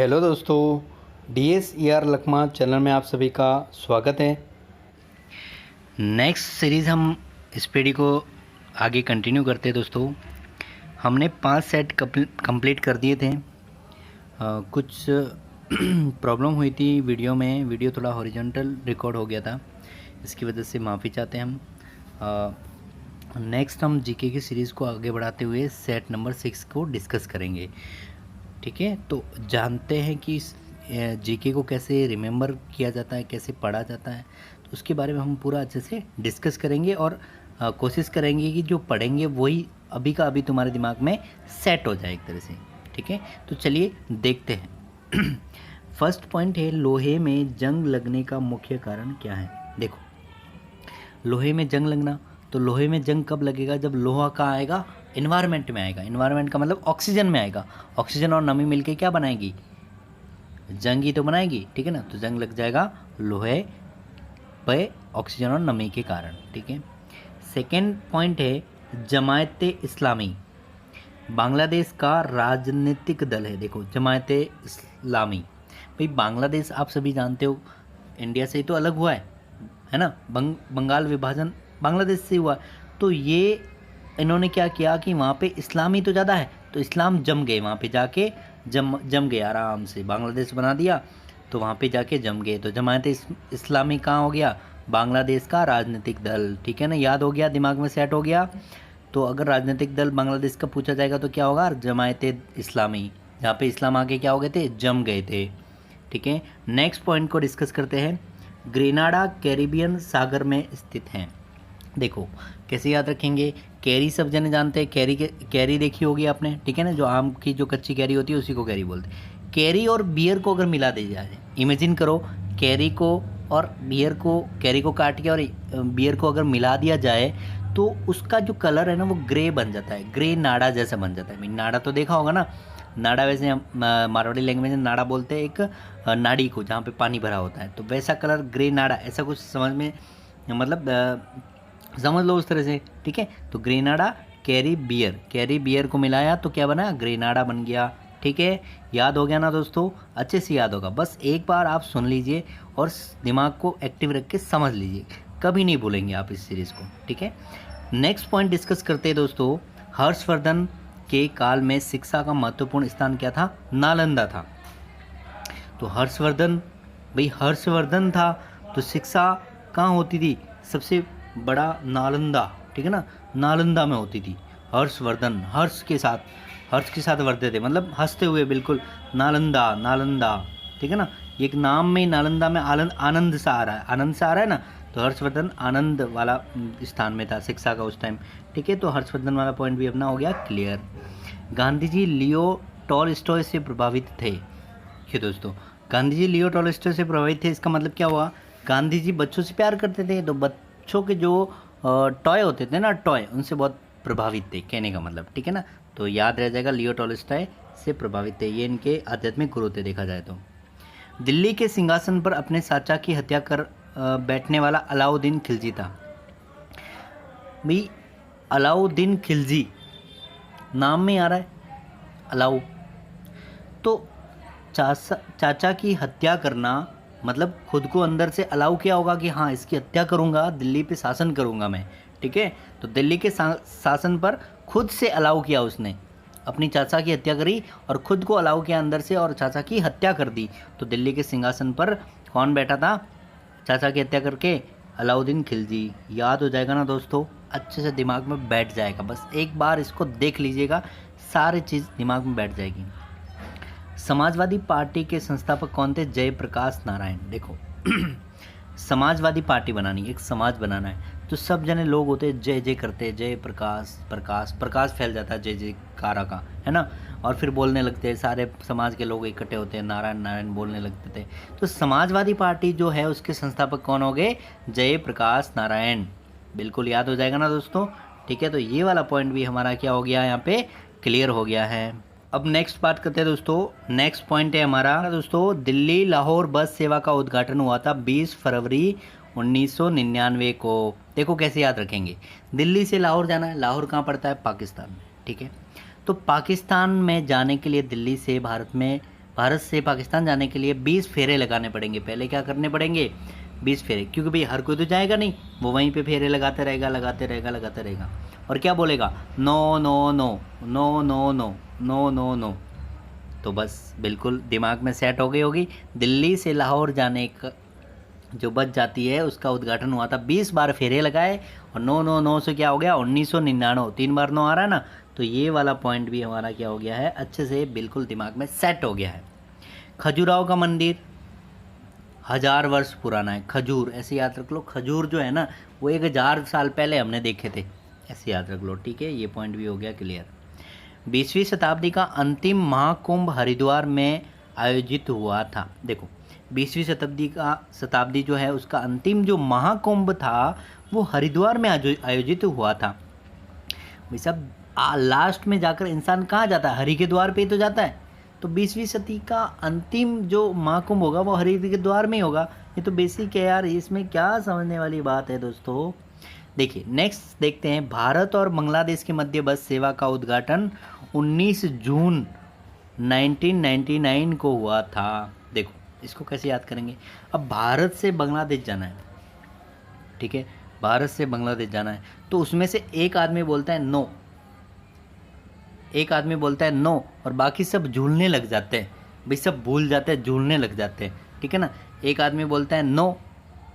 Hello दोस्तों, DSER Lakhma channel में आप सभी का स्वागत है। नेक्स्ट सीरीज़ हम इस पीढ़ी को आगे कंटिन्यू करते हैं। दोस्तों हमने 5 सेट कंप्लीट कर दिए थे। कुछ प्रॉब्लम हुई थी वीडियो में, वीडियो थोड़ा हॉरिजॉन्टल रिकॉर्ड हो गया था, इसकी वजह से माफ़ी चाहते हैं हम। नेक्स्ट हम जीके की सीरीज़ को आगे बढ़ाते हुए सेट नंबर 6 को डिस्कस करेंगे। ठीक है, तो जानते हैं कि जीके को कैसे रिमेंबर किया जाता है, कैसे पढ़ा जाता है, तो उसके बारे में हम पूरा अच्छे से डिस्कस करेंगे और कोशिश करेंगे कि जो पढ़ेंगे वही अभी का अभी तुम्हारे दिमाग में सेट हो जाए एक तरह से। ठीक है, तो चलिए देखते हैं। फर्स्ट पॉइंट है, लोहे में जंग लगने का मुख्य कारण क्या है। देखो, लोहे में जंग लगना, तो लोहे में जंग कब लगेगा, जब लोहा कहाँ आएगा, इन्वायरमेंट में आएगा। इन्वायरमेंट का मतलब ऑक्सीजन में आएगा। ऑक्सीजन और नमी मिलके क्या बनाएगी, जंग ही तो बनाएगी। ठीक है ना, तो जंग लग जाएगा लोहे पे ऑक्सीजन और नमी के कारण। ठीक है, सेकेंड पॉइंट है, जमायते इस्लामी बांग्लादेश का राजनीतिक दल है। देखो, जमायते इस्लामी, भाई बांग्लादेश आप सभी जानते हो इंडिया से ही तो अलग हुआ है ना। बंगाल विभाजन बांग्लादेश से हुआ। तो ये इन्होंने क्या किया कि वहाँ पे इस्लामी तो ज़्यादा है, तो इस्लाम जम गए वहाँ पे जाके, जम गए आराम से। बांग्लादेश बना दिया तो वहाँ पे जाके जम गए। तो जमायत इस्लामी कहाँ हो गया, बांग्लादेश का राजनीतिक दल। ठीक है ना, याद हो गया, दिमाग में सेट हो गया। तो अगर राजनीतिक दल बांग्लादेश का पूछा जाएगा तो क्या होगा, जमायत इस्लामी, जहाँ पे इस्लाम आके क्या हो गए थे, जम गए थे। ठीक है, नेक्स्ट पॉइंट को डिस्कस करते हैं। ग्रेनाडा कैरिबियन सागर में स्थित है। देखो कैसे याद रखेंगे, कैरी सब जने जानते हैं, कैरी देखी होगी आपने। ठीक है ना, जो आम की जो कच्ची कैरी होती है उसी को कैरी बोलते हैं। कैरी और बियर को अगर मिला दिया जाए, इमेजिन करो कैरी को और बियर को, कैरी को काट के और बियर को अगर मिला दिया जाए तो उसका जो कलर है ना वो ग्रे बन जाता है, ग्रे नाड़ा जैसा बन जाता है। नाड़ा तो देखा होगा ना, नाड़ा वैसे हम मारवाड़ी लैंग्वेज में नाड़ा बोलते हैं एक नाड़ी को जहाँ पे पानी भरा होता है, तो वैसा कलर ग्रे नाड़ा, ऐसा कुछ समझ में, मतलब समझ लो उस तरह से। ठीक है, तो ग्रेनाडा कैरी बियर को मिलाया तो क्या बना, ग्रेनाडा बन गया। ठीक है, याद हो गया ना दोस्तों, अच्छे से याद होगा। बस एक बार आप सुन लीजिए और दिमाग को एक्टिव रख के समझ लीजिए, कभी नहीं भूलेंगे आप इस सीरीज़ को। ठीक है, नेक्स्ट पॉइंट डिस्कस करते हैं दोस्तों। हर्षवर्धन के काल में शिक्षा का महत्वपूर्ण स्थान क्या था, नालंदा था। तो हर्षवर्धन था तो शिक्षा कहाँ होती थी, सबसे बड़ा नालंदा। ठीक है ना, नालंदा में होती थी। हर्षवर्धन, हर्ष के साथ वर्धते थे, मतलब हंसते हुए, बिल्कुल नालंदा। ठीक है ना, एक नाम में नालंदा में आनंद सा आ रहा है ना, तो हर्षवर्धन आनंद वाला स्थान में था शिक्षा का उस टाइम। ठीक है, तो हर्षवर्धन वाला पॉइंट भी अपना हो गया क्लियर। गांधी जी लियो टॉलस्टॉय से प्रभावित थे। देखिए दोस्तों, गांधी जी लियो टॉलस्टॉय से प्रभावित थे, इसका मतलब क्या हुआ, गांधी जी बच्चों से प्यार करते थे, तो बच्चों के जो टॉय होते थे ना, टॉय, उनसे बहुत प्रभावित थे, कहने का मतलब। ठीक है ना, तो याद रह जाएगा, लियो टॉलस्टॉय से प्रभावित थे, ये इनके आध्यात्मिक गुरु थे देखा जाए तो। दिल्ली के सिंहासन पर अपने चाचा की हत्या कर बैठने वाला अलाउद्दीन खिलजी था। भाई अलाउद्दीन खिलजी नाम में आ रहा है अलाउ, तो चाचा की हत्या करना मतलब खुद को अंदर से अलाउ किया होगा कि हाँ इसकी हत्या करूँगा, दिल्ली पे शासन करूँगा मैं। ठीक है, तो दिल्ली के शासन पर खुद से अलाउ किया उसने, अपनी चाचा की हत्या करी और खुद को अलाउ किया अंदर से और चाचा की हत्या कर दी। तो दिल्ली के सिंहासन पर कौन बैठा था चाचा की हत्या करके, अलाउद्दीन खिलजी। याद हो जाएगा ना दोस्तों, अच्छे से दिमाग में बैठ जाएगा, बस एक बार इसको देख लीजिएगा, सारी चीज़ दिमाग में बैठ जाएगी। समाजवादी पार्टी के संस्थापक कौन थे, जयप्रकाश नारायण। देखो समाजवादी पार्टी बनानी, एक समाज बनाना है, तो सब जने लोग होते हैं जय जय करते हैं, जय प्रकाश फैल जाता है जय जयकारा का, है ना, और फिर बोलने लगते हैं, सारे समाज के लोग इकट्ठे होते हैं, नारायण नारायण बोलने लगते थे। तो समाजवादी पार्टी जो है उसके संस्थापक कौन हो गए, जयप्रकाश नारायण। बिल्कुल याद हो जाएगा ना दोस्तों। ठीक है, तो ये वाला पॉइंट भी हमारा क्या हो गया, यहाँ पे क्लियर हो गया है। अब नेक्स्ट बात करते हैं दोस्तों। नेक्स्ट पॉइंट है हमारा दोस्तों, दिल्ली लाहौर बस सेवा का उद्घाटन हुआ था 20 फरवरी 1999 को। देखो कैसे याद रखेंगे, दिल्ली से लाहौर जाना है, लाहौर कहाँ पड़ता है, पाकिस्तान में। ठीक है, तो पाकिस्तान में जाने के लिए दिल्ली से भारत में भारत से पाकिस्तान जाने के लिए 20 फेरे लगाने पड़ेंगे। पहले क्या करने पड़ेंगे? 20 फेरे, क्योंकि भाई हर कोई तो जाएगा नहीं, वो वहीं पे फेरे लगाते रहेगा लगाते रहेगा लगाते रहेगा। और क्या बोलेगा? No no no no no no no no no. तो बस बिल्कुल दिमाग में सेट हो गई होगी। दिल्ली से लाहौर जाने का जो बच जाती है उसका उद्घाटन हुआ था, 20 बार फेरे लगाए, और 999 से क्या हो गया? 1999। 3 बार 9 आ रहा है ना, तो ये वाला पॉइंट भी हमारा क्या हो गया है? अच्छे से बिल्कुल दिमाग में सेट हो गया है। खजुराहो का मंदिर 1000 वर्ष पुराना है। खजूर ऐसे याद रख लो, खजूर जो है ना वो 1000 साल पहले हमने देखे थे, ऐसे याद रख लो। ठीक है, ये पॉइंट भी हो गया क्लियर। 20वीं शताब्दी का अंतिम महाकुंभ हरिद्वार में आयोजित हुआ था। देखो 20वीं शताब्दी जो है उसका अंतिम जो महाकुंभ था वो हरिद्वार में आयोजित हुआ था। भाई सब लास्ट में जाकर इंसान कहाँ जाता है? हरि के द्वार पे ही तो जाता है। तो 20वीं सदी का अंतिम जो महाकुंभ होगा वो हरि के द्वार में ही होगा। ये तो बेसिक है यार, इसमें क्या समझने वाली बात है दोस्तों। देखिए नेक्स्ट देखते हैं, भारत और बांग्लादेश के मध्य बस सेवा का उद्घाटन 19 जून 1999 को हुआ था। देखो इसको कैसे याद करेंगे? अब भारत से बांग्लादेश जाना है, ठीक है, भारत से बांग्लादेश जाना है, तो उसमें से एक आदमी बोलता है नो, एक आदमी बोलता है नो, और बाकी सब झूलने लग जाते हैं। भाई सब भूल जाते हैं, झूलने लग जाते हैं, ठीक है ना। एक आदमी बोलता है नो,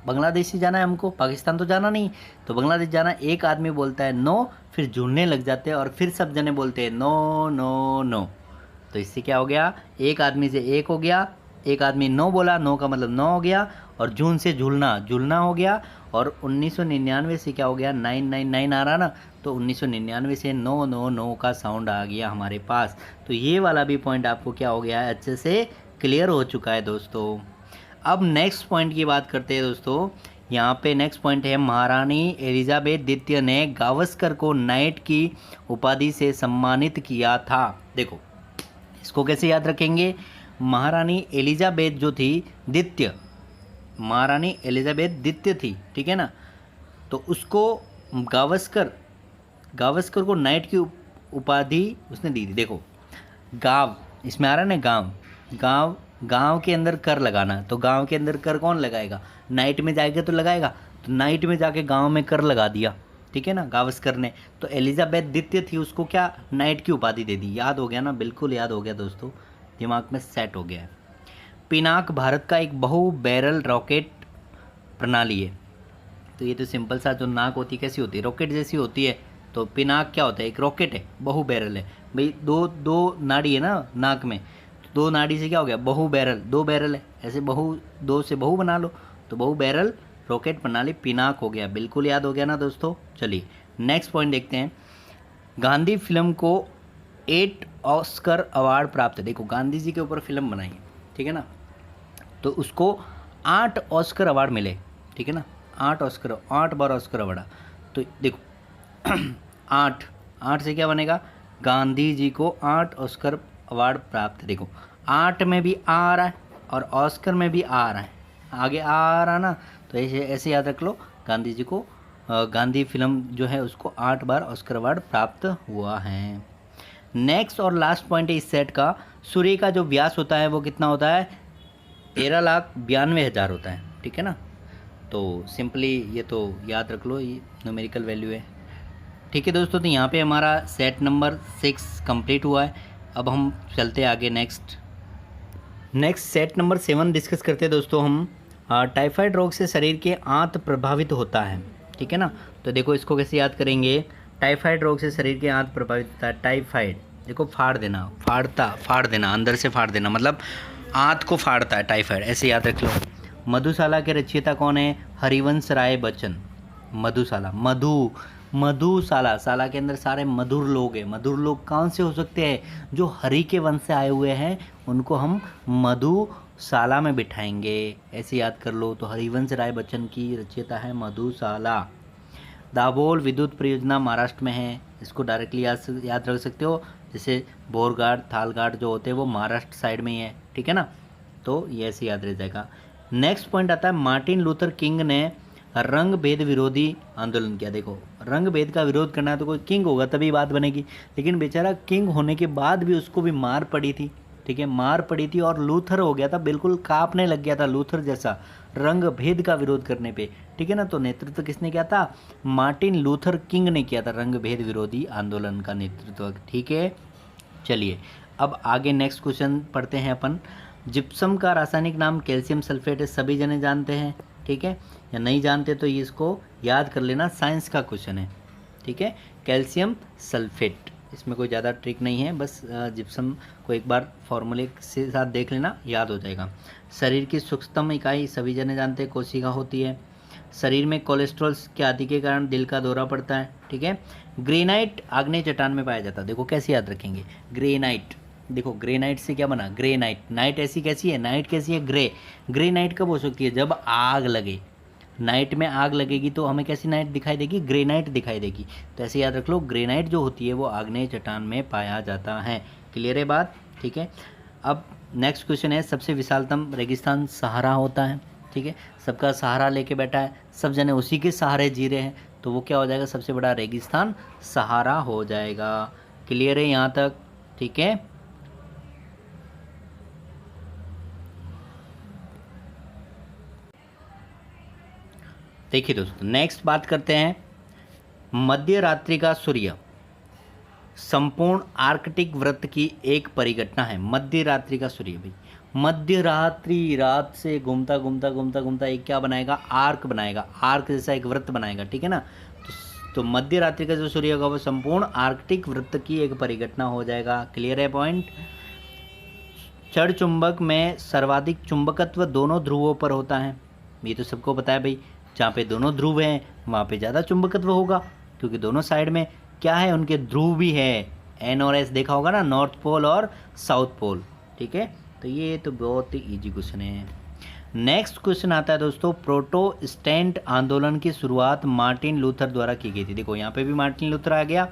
बांग्लादेश ही जाना है हमको, पाकिस्तान तो जाना नहीं, तो बांग्लादेश जाना। एक आदमी बोलता है नो, फिर झूलने लग जाते हैं, और फिर सब जने बोलते हैं नो नो नो। तो इससे क्या हो गया? एक आदमी से एक हो गया, एक आदमी नो बोला, नो का मतलब नो हो गया, और जून से झूलना, झूलना हो गया, और 1999 से क्या हो गया? 999 आ रहा ना, तो 1999 से नो नो नो का साउंड आ गया हमारे पास। तो ये वाला भी पॉइंट आपको क्या हो गया है? अच्छे से क्लियर हो चुका है दोस्तों। अब नेक्स्ट पॉइंट की बात करते हैं दोस्तों। यहाँ पे नेक्स्ट पॉइंट है, महारानी एलिजाबेथ द्वितीय ने गावस्कर को नाइट की उपाधि से सम्मानित किया था। देखो इसको कैसे याद रखेंगे? महारानी एलिजाबेथ जो थी द्वितीय, महारानी एलिजाबेथ द्वितीय थी, ठीक है ना, तो उसको गावस्कर को नाइट की उपाधि उसने दी थी। देखो गांव इसमें आ रहा है ना, गांव गांव के अंदर कर लगाना, तो गांव के अंदर कर कौन लगाएगा? नाइट में जाएगा तो लगाएगा, तो नाइट में जाके गांव में कर लगा दिया, ठीक है ना, गावस्कर ने। तो एलिजाबेथ द्वितीय थी, उसको क्या? नाइट की उपाधि दे दी। याद हो गया ना? बिल्कुल याद हो गया दोस्तों, दिमाग में सेट हो गया है। पिनाक भारत का एक बहु बैरल रॉकेट प्रणाली है। तो ये तो सिंपल सा, जो नाक होती है कैसी होती है? रॉकेट जैसी होती है। तो पिनाक क्या होता है? एक रॉकेट है, बहु बैरल है। भाई दो नाड़ी है ना नाक में, दो नाड़ी से क्या हो गया? बहु बैरल, 2 बैरल है, ऐसे बहु, 2 से बहु बना लो, तो बहु बैरल रॉकेट प्रणाली पिनाक हो गया। बिल्कुल याद हो गया ना दोस्तों। चलिए नेक्स्ट पॉइंट देखते हैं। गांधी फिल्म को 8 ऑस्कर अवार्ड प्राप्त है। देखो गांधी जी के ऊपर फिल्म बनाई है, ठीक है ना, तो उसको 8 ऑस्कर अवार्ड मिले, ठीक है ना, 8 बार ऑस्कर अवार्ड। तो देखो 8 से क्या बनेगा? गांधी जी को 8 ऑस्कर अवार्ड प्राप्त। देखो 8 में भी आ रहा है और ऑस्कर में भी आ रहा है, आगे आ रहा ना, तो ऐसे याद रख लो। गांधी जी को गांधी फिल्म जो है उसको 8 बार ऑस्कर अवार्ड प्राप्त हुआ है। नेक्स्ट और लास्ट पॉइंट है इस सेट का, सूर्य का जो व्यास होता है वो कितना होता है? 13,92,000 होता है, ठीक है ना। तो सिंपली ये तो याद रख लो, ये न्यूमेरिकल वैल्यू है, ठीक है दोस्तों। तो यहाँ पे हमारा सेट नंबर 6 कंप्लीट हुआ है। अब हम चलते आगे नेक्स्ट सेट नंबर 7 डिस्कस करते हैं दोस्तों हम। टाइफाइड रोग से शरीर के आंत प्रभावित होता है, ठीक है ना। तो देखो इसको कैसे याद करेंगे? टाइफाइड रोग से शरीर के आंत प्रभावित होता है। टाइफाइड देखो फाड़ देना, अंदर से फाड़ देना, मतलब आंत को फाड़ता है टाइफाइड, ऐसे याद रख लो। मधुशाला के रचयिता कौन है? हरिवंश राय बच्चन। मधुशाला, मधुशाला, शाला के अंदर सारे मधुर लोग हैं। मधुर लोग कौन से हो सकते हैं? जो हरि के वंश से आए हुए हैं उनको हम मधुशाला में बिठाएंगे, ऐसे याद कर लो। तो हरिवंश राय बच्चन की रचयिता है मधुशाला। दाभोल विद्युत परियोजना महाराष्ट्र में है, इसको डायरेक्टली याद रख सकते हो। जैसे बोरघाट, थालघाट जो होते हैं वो महाराष्ट्र साइड में ही है, ठीक है ना, तो ये ऐसे याद रह जाएगा। नेक्स्ट पॉइंट आता है, मार्टिन लूथर किंग ने रंग भेद विरोधी आंदोलन किया। देखो रंग भेद का विरोध करना है तो कोई किंग होगा तभी बात बनेगी, लेकिन बेचारा किंग होने के बाद भी उसको भी मार पड़ी थी, ठीक है, मार पड़ी थी और लूथर हो गया था, बिल्कुल कांपने लग गया था लूथर जैसा रंग भेद का विरोध करने पे, ठीक है ना। तो नेतृत्व किसने किया था? मार्टिन लूथर किंग ने किया था रंग भेद विरोधी आंदोलन का नेतृत्व, ठीक है। चलिए अब आगे नेक्स्ट क्वेश्चन पढ़ते हैं अपन। जिप्सम का रासायनिक नाम कैल्शियम सल्फेट है, सभी जने जानते हैं, ठीक है, या नहीं जानते तो ये इसको याद कर लेना, साइंस का क्वेश्चन है, ठीक है। कैल्शियम सल्फेट, इसमें कोई ज़्यादा ट्रिक नहीं है, बस जिप्सम को एक बार फॉर्मूले से साथ देख लेना, याद हो जाएगा। शरीर की सूक्ष्मतम इकाई सभी जने जानते हैं कोशिका होती है। शरीर में कोलेस्ट्रॉल के आदि के कारण दिल का दौरा पड़ता है, ठीक है। ग्रेनाइट आग्नेय चट्टान में पाया जाता है, देखो कैसे याद रखेंगे, ग्रेनाइट, देखो ग्रेनाइट से क्या बना, ग्रेनाइट, नाइट ऐसी कैसी है, नाइट कैसी है, ग्रे, ग्रेनाइट कब हो सकती है, जब आग लगे, नाइट में आग लगेगी तो हमें कैसी नाइट दिखाई देगी, ग्रेनाइट दिखाई देगी। तो ऐसे याद रख लो, ग्रेनाइट जो होती है वो आग्नेय चट्टान में पाया जाता है। क्लियर है बात, ठीक है। अब नेक्स्ट क्वेश्चन है, सबसे विशालतम रेगिस्तान सहारा होता है, ठीक है, सबका सहारा लेके बैठा है, सब जने उसी के सहारे जी रहे हैं, तो वो क्या हो जाएगा, सबसे बड़ा रेगिस्तान सहारा हो जाएगा। क्लियर है यहाँ तक, ठीक है। देखिए दोस्तों नेक्स्ट बात करते हैं, मध्य रात्रि का सूर्य संपूर्ण आर्कटिक वृत्त की एक परिघटना है। मध्य रात्रि का सूर्य भाई, मध्य रात्रि, रात से घूमता घूमता घूमता घूमता एक क्या बनाएगा, आर्क बनाएगा, आर्क जैसा एक वृत्त बनाएगा, ठीक है ना। तो मध्य रात्रि का जो सूर्य होगा वो संपूर्ण आर्कटिक वृत्त की एक परिघटना हो जाएगा। क्लियर है पॉइंट। क्षण चुंबक में सर्वाधिक चुंबकत्व दोनों ध्रुवों पर होता है, ये तो सबको पता है भाई, जहाँ पे दोनों ध्रुव हैं वहाँ पे ज़्यादा चुंबकत्व होगा, क्योंकि दोनों साइड में क्या है, उनके ध्रुव भी है, एन और एस देखा होगा ना, नॉर्थ पोल और साउथ पोल, ठीक है। तो ये तो बहुत ही ईजी क्वेश्चन है। नेक्स्ट क्वेश्चन आता है दोस्तों, प्रोटेस्टेंट आंदोलन की शुरुआत मार्टिन लूथर द्वारा की गई थी। देखो यहाँ पे भी मार्टिन लूथर आ गया,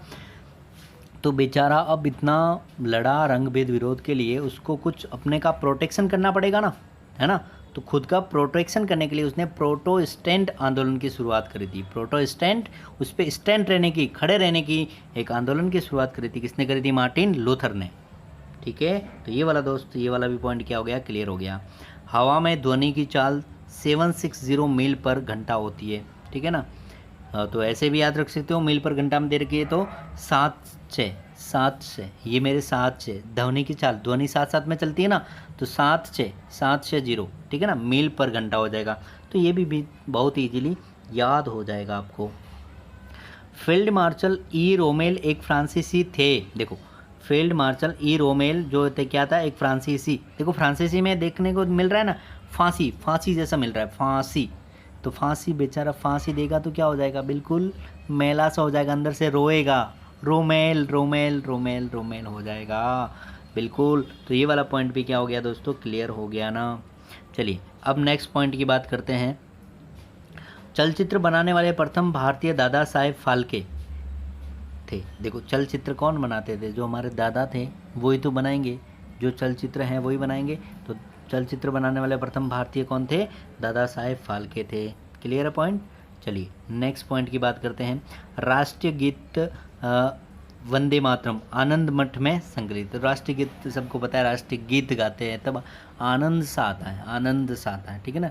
तो बेचारा अब इतना लड़ा रंग भेद विरोध के लिए, उसको कुछ अपने का प्रोटेक्शन करना पड़ेगा ना, है ना। तो खुद का प्रोटेक्शन करने के लिए उसने प्रोटेस्टेंट आंदोलन की शुरुआत करी थी। प्रोटेस्टेंट, उस पर स्टैंड रहने की, खड़े रहने की एक आंदोलन की शुरुआत करी थी, किसने करी थी, मार्टिन लूथर ने, ठीक है। तो ये वाला दोस्त, ये वाला भी पॉइंट क्या हो गया, क्लियर हो गया। हवा में ध्वनि की चाल 760 मील पर घंटा होती है, ठीक है ना। तो ऐसे भी याद रख सकते हो, मील पर घंटा में दे रखी है तो 7 6, ये मेरे 7 6 ध्वनि की चाल, ध्वनि साथ साथ में चलती है ना, तो 7 6 ठीक है ना, मील पर घंटा हो जाएगा। तो ये भी बहुत ईजीली याद हो जाएगा आपको। फील्ड मार्शल ई रोमेल एक फ्रांसीसी थे, देखो फील्ड मार्शल ई रोमेल जो थे क्या था, एक फ्रांसीसी, देखो फ्रांसीसी में देखने को मिल रहा है ना, फांसी, फांसी जैसा मिल रहा है, फांसी, तो फांसी, बेचारा फांसी देगा तो क्या हो जाएगा, बिल्कुल मैला सा हो जाएगा, अंदर से रोएगा, रोमेल रोमेल रोमेल रोमेल हो जाएगा, बिल्कुल। तो ये वाला पॉइंट भी क्या हो गया दोस्तों, क्लियर हो गया ना। चलिए अब नेक्स्ट पॉइंट की बात करते हैं। चलचित्र बनाने वाले प्रथम भारतीय दादा साहेब फाल्के थे। देखो चलचित्र कौन बनाते थे, जो हमारे दादा थे वही तो बनाएंगे, जो चलचित्र हैं वही बनाएंगे। तो चलचित्र बनाने वाले प्रथम भारतीय कौन थे, दादा साहेब फाल्के थे। क्लियर है पॉइंट। चलिए नेक्स्ट पॉइंट की बात करते हैं। राष्ट्रीय गीत वंदे मातरम आनंद मठ में संकलित। राष्ट्रीय गीत सबको पता है, राष्ट्रीय गीत गाते हैं तब आनंद सा आता है, आनंद सा आता है, ठीक है ना,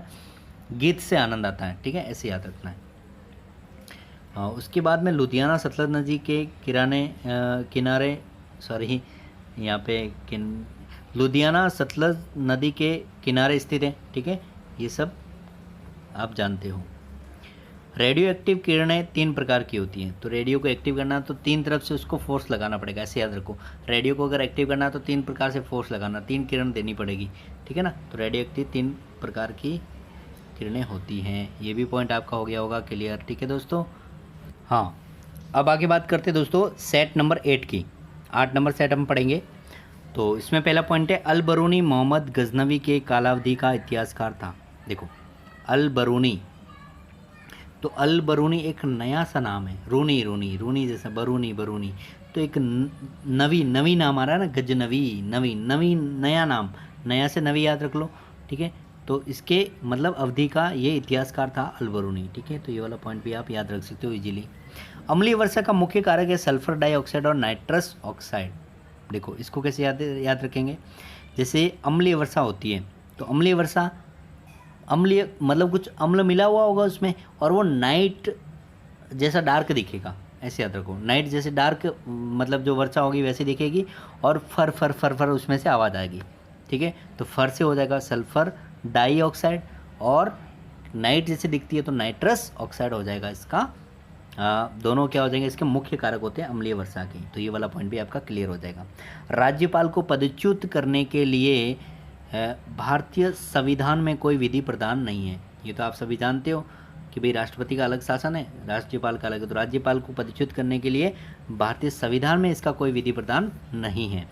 गीत से आनंद आता है, ठीक है, ऐसे याद रखना है। उसके बाद में लुधियाना सतलज नदी के किनारे सॉरी यहाँ पे लुधियाना सतलज नदी के किनारे स्थित है, ठीक है, ये सब आप जानते हो। रेडियो एक्टिव किरणें 3 प्रकार की होती हैं। तो रेडियो को एक्टिव करना तो 3 तरफ से उसको फोर्स लगाना पड़ेगा, ऐसे याद रखो। रेडियो को अगर एक्टिव करना तो 3 प्रकार से फोर्स लगाना, 3 किरण देनी पड़ेगी, ठीक है ना। तो रेडियो एक्टिव 3 प्रकार की किरणें होती हैं। ये भी पॉइंट आपका हो गया होगा क्लियर, ठीक है दोस्तों। हाँ अब आगे बात करते हैं दोस्तों सेट नंबर 8 की। 8 नंबर सेट हम पढ़ेंगे। तो इसमें पहला पॉइंट है, अल बरूनी मोहम्मद गजनवी के कालावधि का इतिहासकार था। देखो अल बरूनी, तो अल बरूनी एक नया सा नाम है, रूनी रूनी रूनी जैसा बरूनी बरूनी, तो एक नवी नवी नाम आ रहा है ना, गजनवी, नवी नवी नया नाम, नया से नवी याद रख लो, ठीक है। तो इसके मतलब अवधि का ये इतिहासकार था अल बरूनी, ठीक है। तो ये वाला पॉइंट भी आप याद रख सकते हो इजीली। अम्लीय वर्षा का मुख्य कारक है सल्फर डाइऑक्साइड और नाइट्रस ऑक्साइड। देखो इसको कैसे याद रखेंगे, जैसे अम्लीय वर्षा होती है, तो अम्लीय वर्षा, अम्लीय मतलब कुछ अम्ल मिला हुआ होगा उसमें, और वो नाइट जैसा डार्क दिखेगा, ऐसे याद रखो। नाइट जैसे डार्क मतलब जो वर्षा होगी वैसे दिखेगी, और फर फर फर फर उसमें से आवाज़ आएगी, ठीक है। तो फर से हो जाएगा सल्फर डाइऑक्साइड, और नाइट जैसे दिखती है तो नाइट्रस ऑक्साइड हो जाएगा इसका। दोनों क्या हो जाएंगे, इसके मुख्य कारक होते हैं अम्लीय वर्षा के। तो ये वाला पॉइंट भी आपका क्लियर हो जाएगा। राज्यपाल को पदच्युत करने के लिए भारतीय संविधान में कोई विधि प्रदान नहीं है। ये तो आप सभी जानते हो कि भाई राष्ट्रपति का अलग शासन है, राज्यपाल का अलग है। तो राज्यपाल को पदच्युत करने के लिए भारतीय संविधान में इसका कोई विधि प्रदान नहीं है।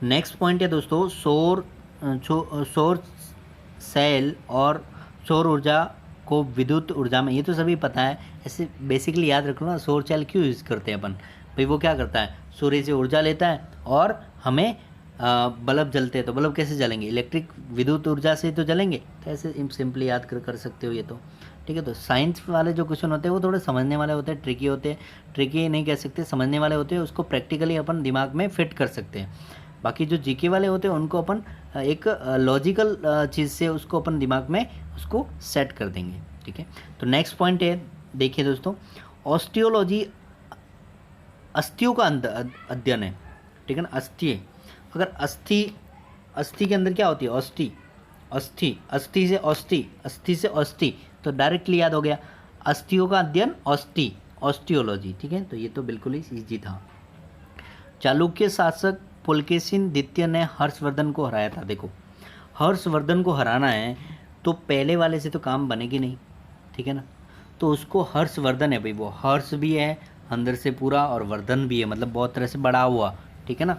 नेक्स्ट पॉइंट है दोस्तों, सौर सेल और सौर ऊर्जा को विद्युत ऊर्जा में, ये तो सभी पता है, ऐसे बेसिकली याद रख लो ना। सौर सेल क्यों यूज़ करते हैं अपन, भाई वो क्या करता है, सूर्य से ऊर्जा लेता है और हमें बल्ब जलते हैं। तो बल्ब कैसे जलेंगे, इलेक्ट्रिक विद्युत ऊर्जा से तो जलेंगे। तो ऐसे सिंपली याद कर सकते हो ये तो, ठीक है। तो साइंस वाले जो क्वेश्चन होते हैं वो थोड़े समझने वाले होते हैं, ट्रिकी होते हैं। ट्रिकी नहीं कह सकते, समझने वाले होते हैं, उसको प्रैक्टिकली अपन दिमाग में फिट कर सकते हैं। बाकी जो जीके वाले होते हैं उनको अपन एक लॉजिकल चीज़ से उसको अपन दिमाग में उसको सेट कर देंगे, ठीक है। तो नेक्स्ट पॉइंट है, देखिए दोस्तों, ऑस्टियोलॉजी अस्थियों का अध्ययन है, ठीक है ना। अस्थि, अगर अस्थि के अंदर क्या होती है, अस्थि से अस्थि, तो डायरेक्टली याद हो गया, अस्थियों का अध्ययन ऑस्टियोलॉजी, ठीक है। तो ये तो बिल्कुल ही ईजी था। चालुक्य शासक पुलकेशिन द्वितीय ने हर्षवर्धन को हराया था। देखो, हर्षवर्धन को हराना है तो पहले वाले से तो काम बनेगी नहीं, ठीक है ना। तो उसको हर्षवर्धन है भाई, वो हर्ष भी है अंदर से पूरा और वर्धन भी है, मतलब बहुत तरह से बड़ा हुआ, ठीक है ना।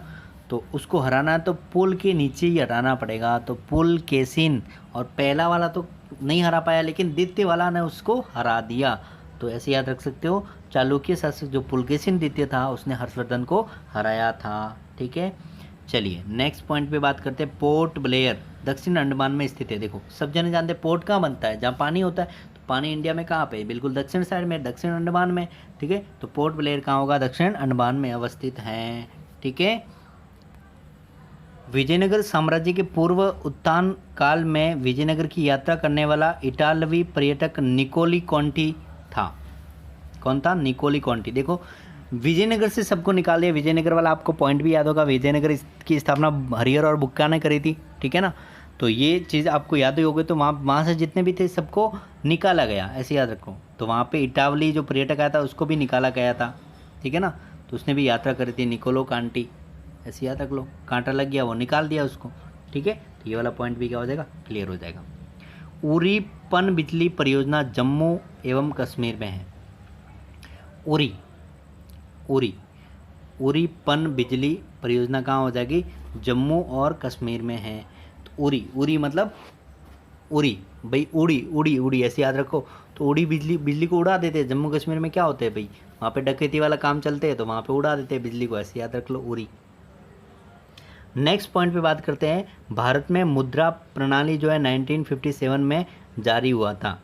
तो उसको हराना है तो पुल के नीचे ही हटाना पड़ेगा। तो पुलकेशिन, और पहला वाला तो नहीं हरा पाया लेकिन द्वितीय वाला ने उसको हरा दिया। तो ऐसे याद रख सकते हो, चालुक्य शासक जो पुलकेशिन द्वितीय था उसने हर्षवर्धन को हराया था, ठीक है। चलिए नेक्स्ट पॉइंट पे बात करते हैं। पोर्ट ब्लेयर दक्षिण अंडमान में स्थित है। देखो सब जने जानते हैं पोर्ट कहाँ बनता है, जहाँ पानी होता है। तो पानी इंडिया में कहाँ पे, बिल्कुल दक्षिण साइड में, दक्षिण अंडमान में, ठीक है। तो पोर्ट ब्लेयर कहाँ होगा, दक्षिण अंडमान में अवस्थित है, ठीक है। विजयनगर साम्राज्य के पूर्व उत्थान काल में विजयनगर की यात्रा करने वाला इटालवी पर्यटक निकोली कॉन्टी था। कौन था, निकोली कॉन्टी। देखो विजयनगर से सबको निकाल दिया, विजयनगर वाला आपको पॉइंट भी याद होगा। विजयनगर की स्थापना हरिहर और बुक्का ने करी थी, ठीक है ना। तो ये चीज़ आपको याद ही होगी। तो वहाँ से जितने भी थे सबको निकाला गया, ऐसे याद रखो। तो वहाँ पे इटावली जो पर्यटक आया था उसको भी निकाला गया था, ठीक है ना। तो उसने भी यात्रा करी थी, निकोलो कांटी, ऐसे याद रख लो। कांटा लग गया, वो निकाल दिया उसको, ठीक है। तो ये वाला पॉइंट भी क्या हो जाएगा, क्लियर हो जाएगा। उरी पन बिजली परियोजना जम्मू एवं कश्मीर में है। उरी पन बिजली परियोजना कहाँ हो जाएगी, जम्मू और कश्मीर में है। तो उरी मतलब उरी भाई, उड़ी ऐसे याद रखो। तो उड़ी बिजली को उड़ा देते हैं। जम्मू कश्मीर में क्या होते हैं भाई, वहाँ पे डकैती वाला काम चलते हैं तो वहाँ पे उड़ा देते हैं बिजली को, ऐसे याद रख लो, उरी। नेक्स्ट पॉइंट पे बात करते हैं। भारत में मुद्रा प्रणाली जो है 1957 में जारी हुआ था।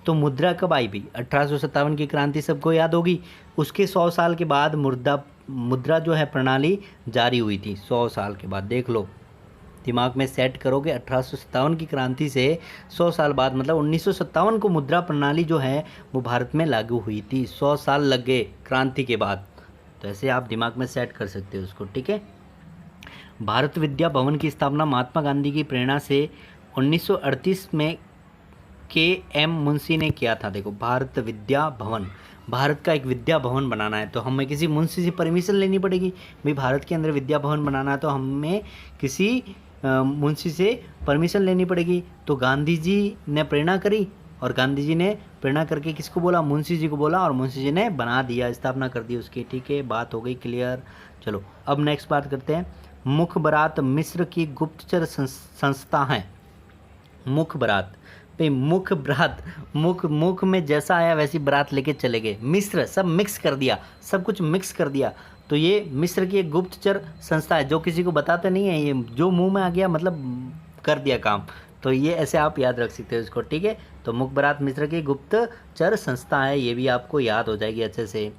तो मुद्रा कब आई भाई, 1857 की क्रांति सबको याद होगी। उसके 100 साल के बाद मुद्रा जो है प्रणाली जारी हुई थी, 100 साल के बाद। देख लो, दिमाग में सेट करोगे, 1857 की क्रांति से 100 साल बाद मतलब 1957 को मुद्रा प्रणाली जो है वो भारत में लागू हुई थी। 100 साल लग गए क्रांति के बाद। तो ऐसे आप दिमाग में सेट कर सकते हो उसको, ठीक है। भारत विद्या भवन की स्थापना महात्मा गांधी की प्रेरणा से 1938 में KM मुंशी ने किया था। देखो भारत विद्या भवन, भारत का एक विद्या भवन बनाना है तो हमें किसी मुंशी से परमिशन लेनी पड़ेगी। भाई भारत के अंदर विद्या भवन बनाना है तो हमें किसी मुंशी से परमिशन लेनी पड़ेगी। तो गांधी जी ने प्रेरणा करी और गांधी जी ने प्रेरणा करके किसको बोला, मुंशी जी को बोला, और मुंशी जी ने बना दिया, स्थापना कर दी उसकी, ठीक है। बात हो गई क्लियर। चलो अब नेक्स्ट बात करते हैं। मुखबरात मिस्र की गुप्तचर संस्था है। मुखबरात भाई, मुख में जैसा आया वैसी बरात लेके चले गए। मिस्र सब मिक्स कर दिया, सब कुछ मिक्स कर दिया। तो ये मिस्र की एक गुप्तचर संस्था है जो किसी को बताते नहीं है, ये जो मुंह में आ गया मतलब कर दिया काम। तो ये ऐसे आप याद रख सकते हो इसको, ठीक है। तो मुखबरात मिस्र की गुप्तचर संस्था है, ये भी आपको याद हो जाएगी अच्छे से।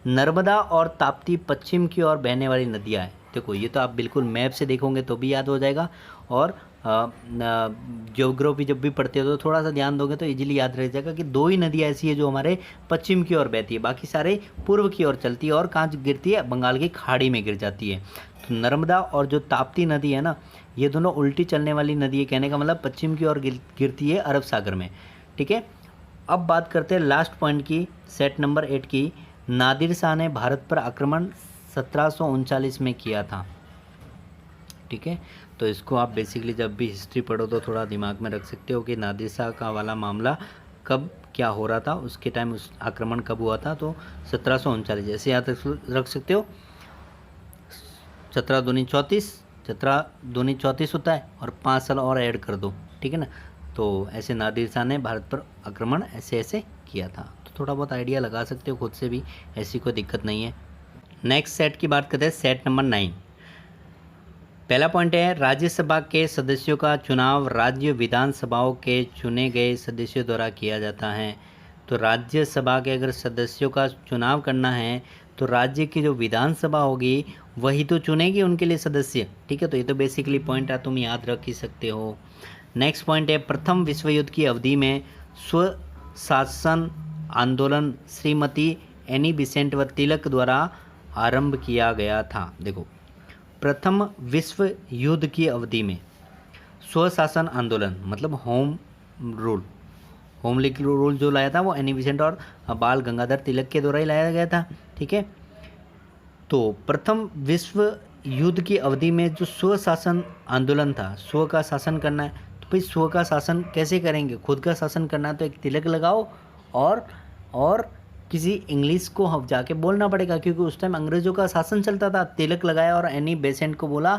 नर्मदा और ताप्ती पश्चिम की ओर बहने वाली नदियाँ हैं। देखो ये तो आप बिल्कुल मैप से देखोगे तो भी याद हो जाएगा, और ज्योग्राफी जब भी पढ़ते हो तो थोड़ा सा ध्यान दोगे तो इजीली याद रह जाएगा कि 2 ही नदियाँ ऐसी है जो हमारे पश्चिम की ओर बहती है, बाकी सारे पूर्व की ओर चलती है और कहाँ गिरती है, बंगाल की खाड़ी में गिर जाती है। तो नर्मदा और जो ताप्ती नदी है ना, ये दोनों उल्टी चलने वाली नदी है, कहने का मतलब पश्चिम की ओर गिरती है अरब सागर में। ठीक है, अब बात करते हैं लास्ट पॉइंट की, सेट नंबर 8 की। नादिर शाह ने भारत पर आक्रमण 1739 में किया था। ठीक है, तो इसको आप बेसिकली जब भी हिस्ट्री पढ़ो तो थोड़ा दिमाग में रख सकते हो कि नादिर शाह का वाला मामला कब क्या हो रहा था, उसके टाइम उस आक्रमण कब हुआ था। तो 1739 ऐसे याद रख सकते हो। 17 दूनी 34, 17 दूनी 34 होता है, और 5 साल और ऐड कर दो। ठीक है ना, तो ऐसे नादिर शाह ने भारत पर आक्रमण ऐसे ऐसे किया था। तो थोड़ा बहुत आइडिया लगा सकते हो खुद से भी, ऐसी कोई दिक्कत नहीं है। नेक्स्ट सेट की बात करते हैं, सेट नंबर 9। पहला पॉइंट है, राज्यसभा के सदस्यों का चुनाव राज्य विधानसभाओं के चुने गए सदस्यों द्वारा किया जाता है। तो राज्यसभा के अगर सदस्यों का चुनाव करना है तो राज्य की जो विधानसभा होगी वही तो चुनेगी उनके लिए सदस्य। ठीक है, तो ये तो बेसिकली पॉइंट है, तुम याद रख ही सकते हो। नेक्स्ट पॉइंट है, प्रथम विश्व युद्ध की अवधि में स्वशासन आंदोलन श्रीमती एनी बेसेंट व तिलक द्वारा आरंभ किया गया था। देखो, प्रथम विश्व युद्ध की अवधि में स्वशासन आंदोलन मतलब होम रूल जो लाया था वो एनी बेसेंट और बाल गंगाधर तिलक के द्वारा ही लाया गया था। ठीक है, तो प्रथम विश्व युद्ध की अवधि में जो स्वशासन आंदोलन था, स्व का शासन करना है, तो भाई स्व का शासन कैसे करेंगे, खुद का शासन करना है तो एक तिलक लगाओ और किसी इंग्लिश को हम जाके बोलना पड़ेगा, क्योंकि उस टाइम अंग्रेज़ों का शासन चलता था। तिलक लगाया और एनी बेसेंट को बोला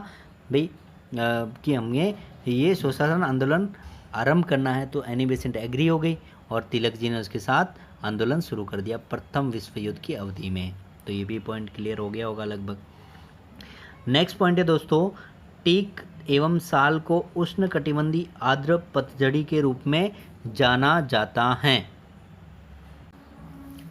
भाई कि हमें ये स्वशासन आंदोलन आरंभ करना है, तो एनी बेसेंट एग्री हो गई और तिलक जी ने उसके साथ आंदोलन शुरू कर दिया प्रथम विश्व युद्ध की अवधि में। तो ये भी पॉइंट क्लियर हो गया होगा लगभग। नेक्स्ट पॉइंट है दोस्तों, टीक एवं साल को उष्णकटिबंधीय आर्द्र पतझड़ी के रूप में जाना जाता है।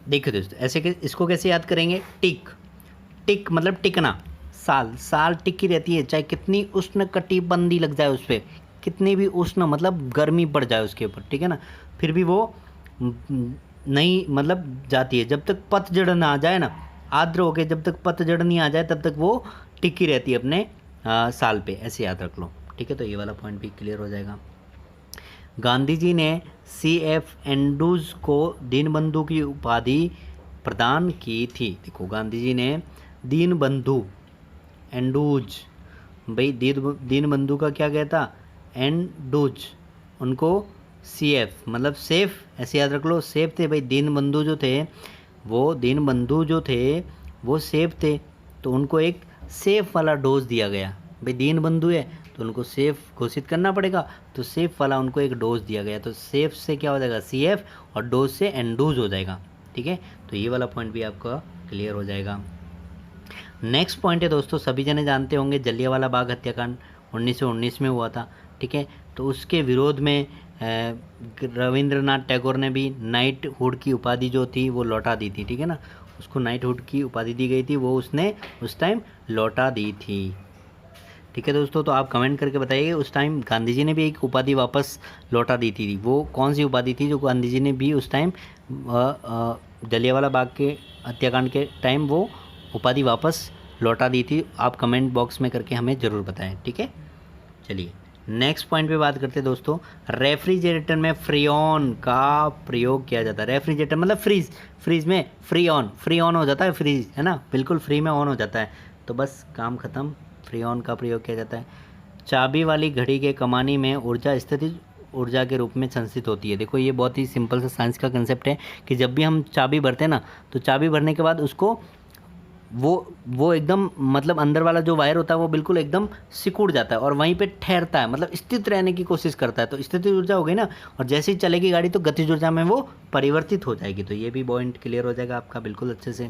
देखिए दोस्तों, ऐसे कि इसको कैसे याद करेंगे, टिक मतलब टिकना, साल टिकी रहती है, चाहे कितनी उष्णकटिबंधीय लग जाए उस पर, कितनी भी उष्ण मतलब गर्मी पड़ जाए उसके ऊपर, ठीक है ना, फिर भी वो नहीं मतलब जाती है जब तक पतझड़ ना आ जाए ना, आर्द्र हो के जब तक पतझड़ नहीं आ जाए तब तक वो टिकी रहती है अपने साल पे, ऐसे याद रख लो। ठीक है, तो ये वाला पॉइंट भी क्लियर हो जाएगा। गांधी जी ने CF एंड्रूज को दीनबंधु की उपाधि प्रदान की थी। देखो, गांधी जी ने दीनबंधु एंड्रूज, भाई दीनबंधु का क्या कहता, एंड्रूज, उनको CF मतलब सेफ, ऐसे याद रख लो, सेफ थे भाई। दीनबंधु जो थे वो सेफ थे, तो उनको एक सेफ वाला डोज दिया गया। भाई दीनबंधु है तो उनको सेफ घोषित करना पड़ेगा, तो सेफ वाला उनको एक डोज दिया गया, तो सेफ से क्या हो जाएगा CF, और डोज से एंडोज हो जाएगा। ठीक है, तो ये वाला पॉइंट भी आपका क्लियर हो जाएगा। नेक्स्ट पॉइंट है दोस्तों, सभी जने जानते होंगे जलियांवाला बाग हत्याकांड 1919 में हुआ था। ठीक है, तो उसके विरोध में रविंद्रनाथ टैगोर ने भी नाइटहुड की उपाधि जो थी वो लौटा दी थी। ठीक है ना, उसको नाइटहुड की उपाधि दी गई थी, वो उसने उस टाइम लौटा दी थी। ठीक है दोस्तों, तो आप कमेंट करके बताइए उस टाइम गांधी जी ने भी एक उपाधि वापस लौटा दी थी, वो कौन सी उपाधि थी जो गांधी जी ने भी उस टाइम जलियांवाला बाग के हत्याकांड के टाइम वो उपाधि वापस लौटा दी थी। आप कमेंट बॉक्स में करके हमें ज़रूर बताएं। ठीक है, चलिए नेक्स्ट पॉइंट पे बात करते हैं दोस्तों। रेफ्रिजरेटर में फ्रीऑन का प्रयोग किया जाता है। रेफ्रिजरेटर मतलब फ्रीज में फ्री ऑन हो जाता है, फ्रीज है ना, बिल्कुल फ्री में ऑन हो जाता है, तो बस काम ख़त्म, फ्री ऑन का प्रयोग किया जाता है। चाबी वाली घड़ी के कमानी में ऊर्जा स्थितिज ऊर्जा के रूप में संचित होती है। देखो, ये बहुत ही सिंपल सा साइंस का कंसेप्ट है कि जब भी हम चाबी भरते हैं ना, तो चाबी भरने के बाद उसको वो एकदम मतलब अंदर वाला जो वायर होता है वो बिल्कुल एकदम सिकुड़ जाता है और वहीं पे ठहरता है, मतलब स्थित रहने की कोशिश करता है, तो स्थितिज ऊर्जा हो गई ना, और जैसे ही चलेगी गाड़ी तो गतिज ऊर्जा में वो परिवर्तित हो जाएगी। तो ये भी पॉइंट क्लियर हो जाएगा आपका बिल्कुल अच्छे से।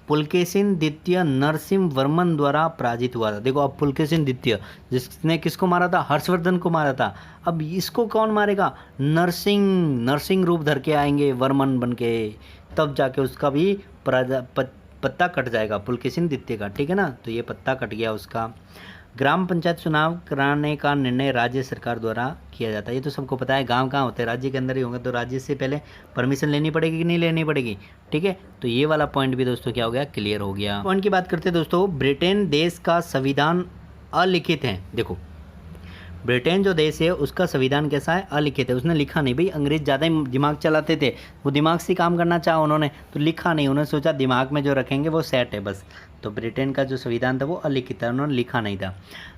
पुलकेशिन द्वितीय नरसिंह वर्मन द्वारा पराजित हुआ था। देखो, अब पुलकेशिन द्वितीय जिसने किसको मारा था, हर्षवर्धन को मारा था, अब इसको कौन मारेगा, नरसिंह रूप धर के आएंगे वर्मन बन के, तब जाके उसका भी पत्ता कट जाएगा, पुलकेशिन द्वितीय का, ठीक है ना। तो ये पत्ता कट गया उसका। ग्राम पंचायत चुनाव कराने का निर्णय राज्य सरकार द्वारा किया जाता है। ये तो सबको पता है, गांव कहाँ होते हैं, राज्य के अंदर ही होंगे, तो राज्य से पहले परमिशन लेनी पड़ेगी कि नहीं लेनी पड़ेगी, ठीक है। तो ये वाला पॉइंट भी दोस्तों क्या हो गया, क्लियर हो गया। पॉइंट की बात करते हैं दोस्तों, ब्रिटेन देश का संविधान अलिखित है। देखो ब्रिटेन जो देश है उसका संविधान कैसा है, अलिखित है। उसने लिखा नहीं, भाई अंग्रेज ज़्यादा ही दिमाग चलाते थे, वो दिमाग से काम करना चाहा उन्होंने, तो लिखा नहीं, उन्होंने सोचा दिमाग में जो रखेंगे वो सेट है बस। तो ब्रिटेन का जो संविधान था वो अलिखित है, उन्होंने लिखा नहीं था।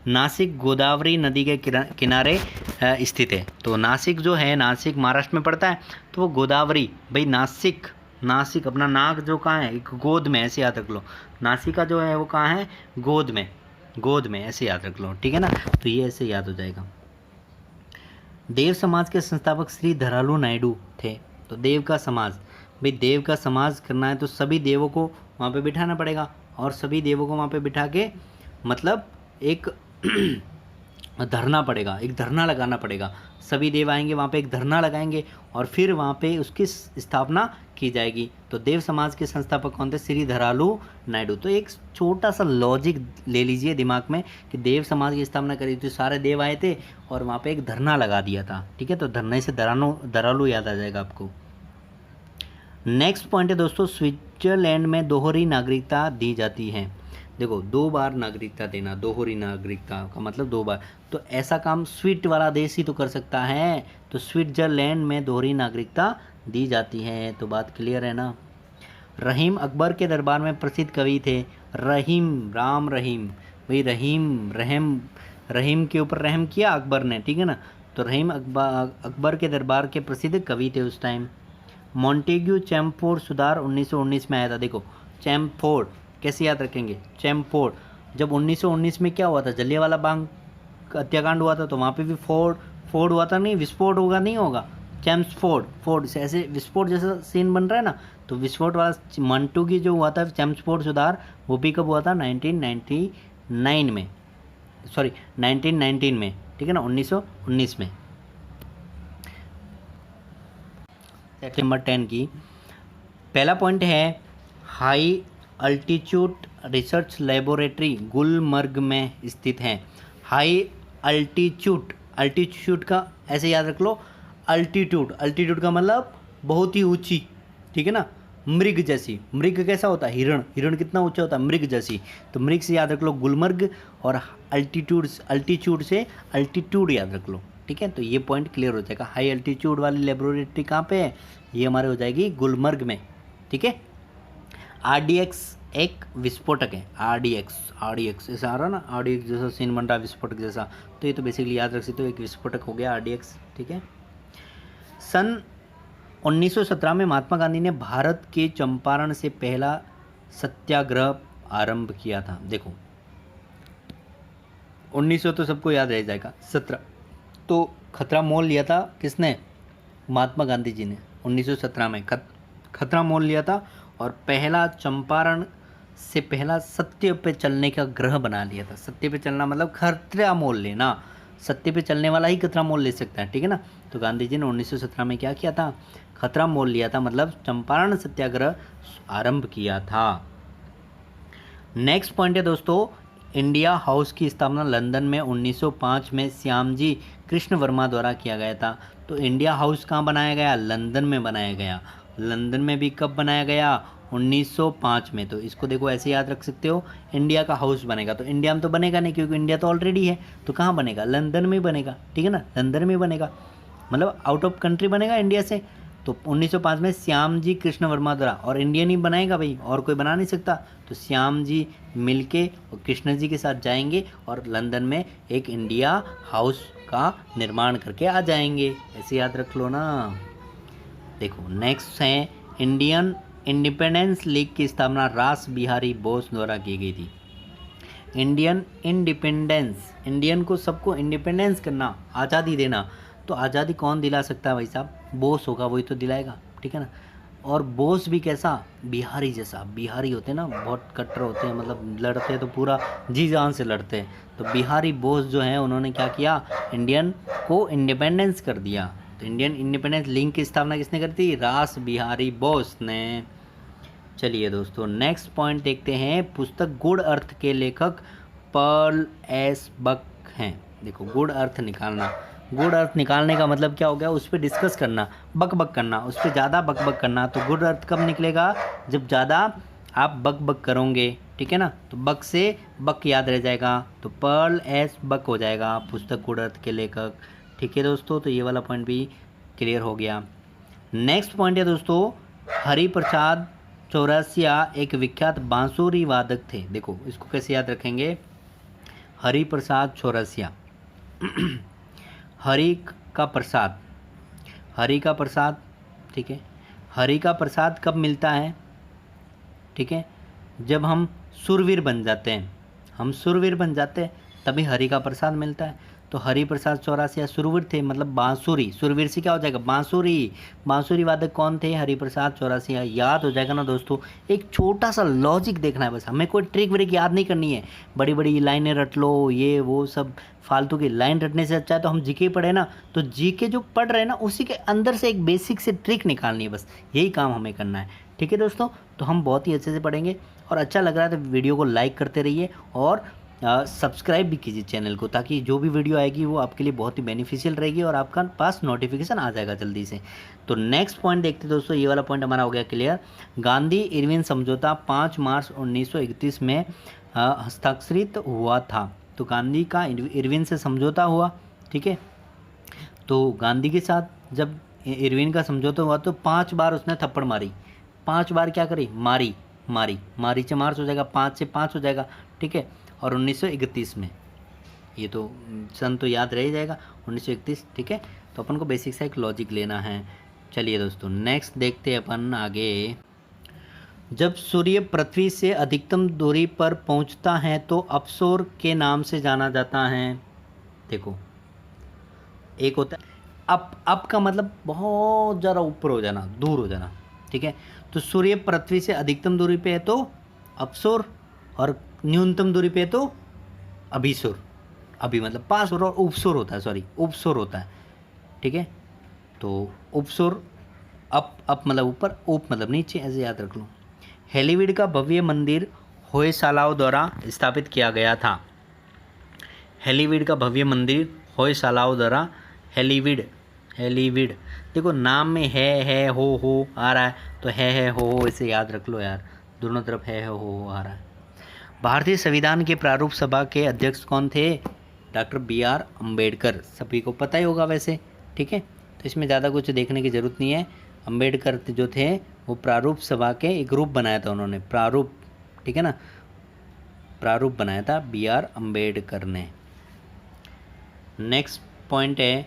नासिक गोदावरी नदी के किनारे स्थित है। तो नासिक जो है, नासिक महाराष्ट्र में पड़ता है, तो वो गोदावरी, भाई नासिक, नासिक अपना नाक जो कहाँ है, एक गोद में, ऐसे याद रख लो। नासिका जो है वो कहाँ है, गोद में, गोद में, ऐसे याद रख लो, ठीक है ना। तो ये ऐसे याद हो जाएगा। देव समाज के संस्थापक श्री धरालू नायडू थे। तो देव का समाज, भाई देव का समाज करना है तो सभी देवों को वहाँ पे बिठाना पड़ेगा, और सभी देवों को वहाँ पे बिठा के मतलब एक धरना पड़ेगा, एक धरना लगाना पड़ेगा। सभी देव आएंगे वहाँ पे, एक धरना लगाएंगे और फिर वहाँ पे उसकी स्थापना की जाएगी। तो देव समाज के संस्थापक कौन थे, श्री धरालू नायडू। तो एक छोटा सा लॉजिक ले लीजिए दिमाग में कि देव समाज की स्थापना करी थी, सारे देव आए थे और वहाँ पे एक धरना लगा दिया था, ठीक है। तो धरने से धरालू याद आ जाएगा आपको। नेक्स्ट पॉइंट है दोस्तों, स्विट्जरलैंड में दोहरी नागरिकता दी जाती है। देखो 2 बार नागरिकता देना, दोहरी नागरिकता का मतलब 2 बार, तो ऐसा काम स्विट वाला देश ही तो कर सकता है। तो स्विट्जरलैंड में दोहरी नागरिकता दी जाती है। तो बात क्लियर है ना। रहीम अकबर के दरबार में प्रसिद्ध कवि थे। रहीम, राम रहीम, भाई रहीम, रहीम के ऊपर रहम किया अकबर ने, ठीक है ना। तो रहीम अकबर के दरबार के प्रसिद्ध कवि थे उस टाइम। मॉन्टेग्यू चैम्फोर्ड सुधार 1919 में आया था। देखो चैम्फोर्ड कैसे याद रखेंगे, चैम्फोर्ड, जब 1919 में क्या हुआ था, जलियांवाला बाग हत्याकांड हुआ था, तो वहाँ पे भी फोर्ड हुआ था, नहीं विस्फोट होगा, नहीं होगा, चैम्सफोर्ड, फोर्ड से ऐसे विस्फोट जैसा सीन बन रहा है ना। तो विस्फोट वाला मंटू जो हुआ था चैम्सफोर्ड सुधार, वो भी कब हुआ था, 1999 में, सॉरी 1919 में, ठीक है ना, 1919 में। नंबर 10 की पहला पॉइंट है, high altitude research laboratory Gulmarg में स्थित है। हाई अल्टीट्यूड का ऐसे याद रख लो, अल्टीट्यूड का मतलब बहुत ही ऊंची, ठीक है ना। मृग जैसी, मृग कैसा होता है, हिरण कितना ऊंचा होता है, मृग जैसी। तो मृग से याद रख लो गुलमर्ग, और अल्टीट्यूड से अल्टीट्यूड याद रख लो, ठीक है। तो ये पॉइंट क्लियर हो जाएगा। हाई अल्टीट्यूड वाली लेबोरेटरी कहाँ पे है, ये हमारे हो जाएगी गुलमर्ग में, ठीक है। RDX एक विस्फोटक है, RDX ऐसा आ रहा ना, RDX जैसा सीन बन रहा है विस्फोटक जैसा, तो ये तो बेसिकली याद रख सकते हो, एक विस्फोटक हो गया RDX, ठीक है। सन 1917 में महात्मा गांधी ने भारत के चंपारण से पहला सत्याग्रह आरंभ किया था। देखो 1900 तो सबको याद रह जाएगा, 17 तो खतरा मोल लिया था किसने, महात्मा गांधी जी ने 1917 में खतरा मोल लिया था, और पहला चंपारण से पहला सत्य पे चलने का ग्रह बना लिया था। सत्य पे चलना मतलब खतरा मोल लेना, सत्य पे चलने वाला ही खतरा मोल ले सकता है, ठीक है ना। तो गांधी जी ने 1917 में क्या किया था, खतरा मोल लिया था, मतलब चंपारण सत्याग्रह आरंभ किया था। नेक्स्ट पॉइंट है दोस्तों, इंडिया हाउस की स्थापना लंदन में 1905 में श्यामजी कृष्ण वर्मा द्वारा किया गया था। तो इंडिया हाउस कहाँ बनाया गया, लंदन में बनाया गया। लंदन में भी कब बनाया गया, 1905 में। तो इसको देखो ऐसे याद रख सकते हो, इंडिया का हाउस बनेगा, तो इंडिया में तो बनेगा नहीं क्योंकि इंडिया तो ऑलरेडी है, तो कहाँ बनेगा, लंदन में बनेगा, ठीक है ना, लंदन में बनेगा, मतलब आउट ऑफ कंट्री बनेगा इंडिया से। तो 1905 में श्याम जी कृष्ण वर्मा द्वारा, और इंडियन ही बनाएगा भाई, और कोई बना नहीं सकता। तो श्याम जी मिलके और कृष्ण जी के साथ जाएंगे और लंदन में एक इंडिया हाउस का निर्माण करके आ जाएंगे, ऐसे याद रख लो ना। देखो नेक्स्ट है, इंडियन इंडिपेंडेंस लीग की स्थापना रास बिहारी बोस द्वारा की गई थी। इंडियन इंडिपेंडेंस, इंडियन को सबको इंडिपेंडेंस करना, आज़ादी देना, तो आज़ादी कौन दिला सकता है भाई साहब, बोस होगा, वही तो दिलाएगा, ठीक है ना। और बोस भी कैसा, बिहारी जैसा, बिहारी होते हैं ना बहुत कट्टर होते हैं, मतलब लड़ते हैं तो पूरा जी जान से लड़ते हैं। तो बिहारी बोस जो हैं उन्होंने क्या किया, इंडियन को इंडिपेंडेंस कर दिया। तो इंडियन इंडिपेंडेंस लीग की स्थापना किसने करी थी, रास बिहारी बोस ने। चलिए दोस्तों नेक्स्ट पॉइंट देखते हैं। पुस्तक गुण अर्थ के लेखक पर्ल एस बक हैं। देखो गुण अर्थ निकालना, गुण अर्थ निकालने का मतलब क्या हो गया, उस पर डिस्कस करना, बक बक करना, उस पर ज़्यादा बक बक करना। तो गुण अर्थ कब निकलेगा, जब ज़्यादा आप बक बक करोगे, ठीक है ना। तो बक से बक याद रह जाएगा, तो पर्ल एस बक हो जाएगा पुस्तक गुण अर्थ के लेखक। ठीक है दोस्तों, तो ये वाला पॉइंट भी क्लियर हो गया। नेक्स्ट पॉइंट है दोस्तों, हरिप्रसाद चौरसिया एक विख्यात बांसुरी वादक थे। देखो इसको कैसे याद रखेंगे, हरिप्रसाद चौरसिया हरि का प्रसाद, हरि का प्रसाद, ठीक है। हरि का प्रसाद कब मिलता है, ठीक है, जब हम सुरवीर बन जाते हैं, हम सुरवीर बन जाते हैं तभी हरि का प्रसाद मिलता है। तो हरि प्रसाद चौरसिया सुरवीर थे, मतलब बांसुरी, सुरवीर से क्या हो जाएगा बांसुरी। बांसुरी वादक कौन थे, हरि प्रसाद चौरसिया। याद हो जाएगा ना दोस्तों, एक छोटा सा लॉजिक देखना है बस, हमें कोई ट्रिक व्रिक याद नहीं करनी है, बड़ी बड़ी लाइनें रट लो, ये वो सब फालतू की लाइन रटने से अच्छा है तो हम जीके पढ़े ना, तो जीके जो पढ़ रहे हैं ना उसी के अंदर से एक बेसिक से ट्रिक निकालनी है, बस यही काम हमें करना है। ठीक है दोस्तों, तो हम बहुत ही अच्छे से पढ़ेंगे, और अच्छा लग रहा है तो वीडियो को लाइक करते रहिए और सब्सक्राइब भी कीजिए चैनल को, ताकि जो भी वीडियो आएगी वो आपके लिए बहुत ही बेनिफिशियल रहेगी और आपका पास नोटिफिकेशन आ जाएगा जल्दी से। तो नेक्स्ट पॉइंट देखते हैं दोस्तों, ये वाला पॉइंट हमारा हो गया क्लियर। गांधी इरविन समझौता 5 मार्च 1931 में हस्ताक्षरित हुआ था। तो गांधी का इरविन से समझौता हुआ, ठीक है। तो गांधी के साथ जब इरविन का समझौता हुआ तो 5 बार उसने थप्पड़ मारी, 5 बार क्या करी, मारी मारी, मारी से मार्च हो जाएगा, 5 से 5 हो जाएगा, ठीक है। और 1931 में, ये तो सन तो याद रह ही जाएगा 1931, ठीक है। तो अपन को बेसिक सा एक लॉजिक लेना है। चलिए दोस्तों नेक्स्ट देखते हैं अपन आगे। जब सूर्य पृथ्वी से अधिकतम दूरी पर पहुंचता है तो अवसोर के नाम से जाना जाता है। देखो एक होता है अप का मतलब बहुत ज़्यादा ऊपर हो जाना, दूर हो जाना, ठीक है। तो सूर्य पृथ्वी से अधिकतम दूरी पे है तो अवसोर, और न्यूनतम दूरी पे है तो अभिसोर। अभी मतलब पास और उपसोर होता है, सॉरी उपसोर होता है, ठीक है। तो उपसोर अप मतलब ऊपर, उप मतलब नीचे, ऐसे याद रख लो। हेलीवीड का भव्य मंदिर होयसालाओं द्वारा स्थापित किया गया था। हेलीवीड का भव्य मंदिर होयसालाओं द्वारा, हेलीवीड देखो नाम में है हो आ रहा है, तो है हो इसे याद रख लो यार, दोनों तरफ है हो आ रहा है। भारतीय संविधान के प्रारूप सभा के अध्यक्ष कौन थे, डॉक्टर BR अम्बेडकर, सभी को पता ही होगा वैसे, ठीक है। तो इसमें ज़्यादा कुछ देखने की ज़रूरत नहीं है। अम्बेडकर जो थे वो प्रारूप सभा के एक ग्रुप बनाया था उन्होंने, प्रारूप, ठीक है ना, प्रारूप बनाया था BR अम्बेडकर ने। नेक्स्ट पॉइंट है,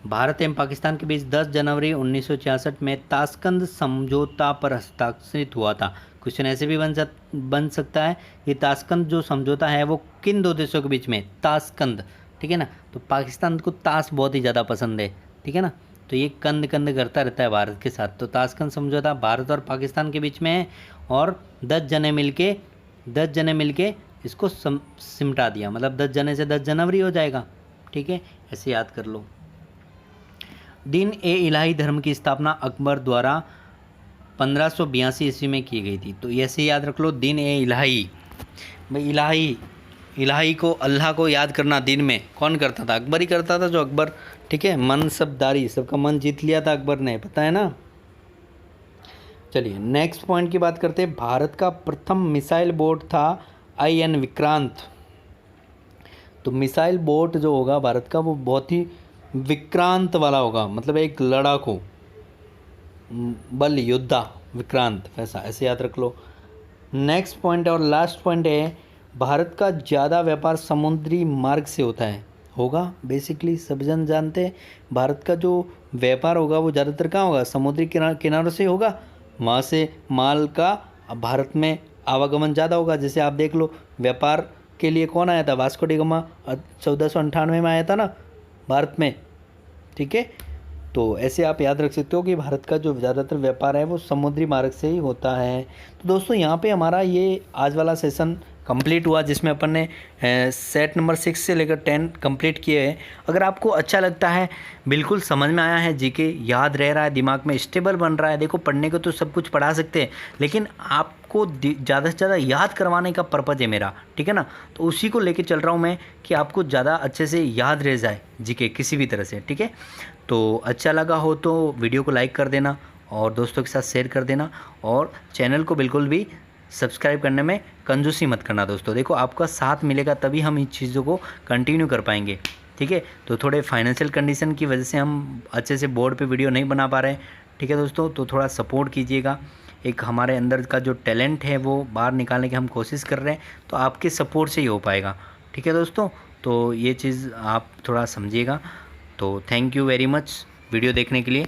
भारत एवं पाकिस्तान के बीच 10 जनवरी 1966 में ताशकंद समझौता पर हस्ताक्षरित हुआ था। क्वेश्चन ऐसे भी बन सकता है, ये ताशकंद जो समझौता है वो किन दो देशों के बीच में, ताशकंद, ठीक है ना। तो पाकिस्तान को ताश बहुत ही ज़्यादा पसंद है, ठीक है ना, तो ये कंद करता रहता है भारत के साथ। तो ताशकंद समझौता भारत और पाकिस्तान के बीच में है, और 10 जने मिलके इसको सिमटा दिया, मतलब 10 जने से 10 जनवरी हो जाएगा, ठीक है, ऐसे याद कर लो। दिन ए इलाही धर्म की स्थापना अकबर द्वारा 1582 ईस्वी में की गई थी। तो ऐसे याद रख लो, दिन ए इलाही, भाई इलाही को, अल्लाह को याद करना दिन में कौन करता था, अकबर ही करता था, जो अकबर, ठीक है, मनसबदारी, सबका मन जीत लिया था अकबर ने, पता है ना। चलिए नेक्स्ट पॉइंट की बात करते हैं। भारत का प्रथम मिसाइल बोट था IN विक्रांत। तो मिसाइल बोट जो होगा भारत का वो बहुत ही विक्रांत वाला होगा, मतलब एक लड़ाकू बल योद्धा विक्रांत, वैसा, ऐसे याद रख लो। नेक्स्ट पॉइंट और लास्ट पॉइंट है, भारत का ज़्यादा व्यापार समुद्री मार्ग से होता है, होगा बेसिकली सब जन जानते हैं। भारत का जो व्यापार होगा वो ज़्यादातर कहाँ होगा, समुद्री किनारों से होगा, वहाँ से माल का भारत में आवागमन ज़्यादा होगा। जैसे आप देख लो, व्यापार के लिए कौन आया था, वास्को डी गामा 1498 में आया था ना भारत में, ठीक है। तो ऐसे आप याद रख सकते हो कि भारत का जो ज़्यादातर व्यापार है वो समुद्री मार्ग से ही होता है। तो दोस्तों यहाँ पे हमारा ये आज वाला सेशन कंप्लीट हुआ, जिसमें अपन ने सेट नंबर 6 से लेकर 10 कंप्लीट किए हैं। अगर आपको अच्छा लगता है, बिल्कुल समझ में आया है, जीके याद रह रहा है, दिमाग में स्टेबल बन रहा है, देखो पढ़ने को तो सब कुछ पढ़ा सकते हैं, लेकिन आपको ज़्यादा से ज़्यादा याद करवाने का पर्पज़ है मेरा, ठीक है ना। तो उसी को लेके चल रहा हूँ मैं कि आपको ज़्यादा अच्छे से याद रह जाए जीके किसी भी तरह से, ठीक है। तो अच्छा लगा हो तो वीडियो को लाइक कर देना और दोस्तों के साथ शेयर कर देना, और चैनल को बिल्कुल भी सब्सक्राइब करने में कंजूसी मत करना दोस्तों। देखो आपका साथ मिलेगा तभी हम इन चीज़ों को कंटिन्यू कर पाएंगे, ठीक है। तो थोड़े फाइनेंशियल कंडीशन की वजह से हम अच्छे से बोर्ड पे वीडियो नहीं बना पा रहे हैं, ठीक है दोस्तों। तो थोड़ा सपोर्ट कीजिएगा, एक हमारे अंदर का जो टैलेंट है वो बाहर निकालने की हम कोशिश कर रहे हैं, तो आपके सपोर्ट से ही हो पाएगा, ठीक है दोस्तों। तो ये चीज़ आप थोड़ा समझिएगा। तो thank you very much video देखने के लिए।